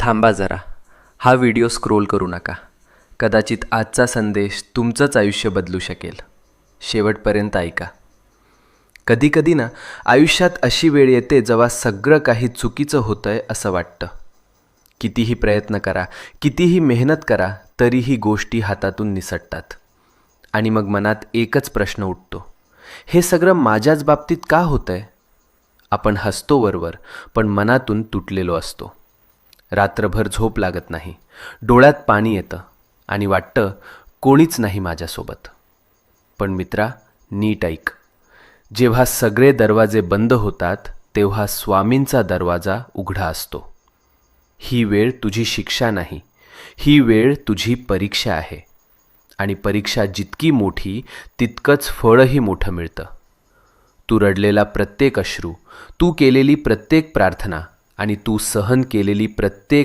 थांबा जरा. हा व्हिडिओ स्क्रोल करू नका. कदाचित आजचा संदेश तुमचंच आयुष्य बदलू शकेल. शेवटपर्यंत ऐका. कधीकधी ना आयुष्यात अशी वेळ येते जेव्हा सगळं काही चुकीचं होतंय असं वाटतं. कितीही प्रयत्न करा, कितीही मेहनत करा, तरीही गोष्टी हातातून निसटतात. आणि मग मनात एकच प्रश्न उठतो, हे सगळं माझ्याच बाबतीत का होतंय? आपण हसतो वरवर, पण मनातून तुटलेलो असतो. रात्रभर झोप लागत नाही, डोळ्यात पाणी येतं आणि वाटतं कोणीच नाही माझ्यासोबत. पण मित्रा, नीट ऐक. जेव्हा सगळे दरवाजे बंद होतात तेव्हा स्वामींचा दरवाजा उघडा असतो. ही वेळ तुझी शिक्षा नाही, ही वेळ तुझी परीक्षा आहे. आणि परीक्षा जितकी मोठी तितकंच फळही मोठं मिळतं. तू रडलेला प्रत्येक अश्रू, तू केलेली प्रत्येक प्रार्थना आणि तू सहन केलेली प्रत्येक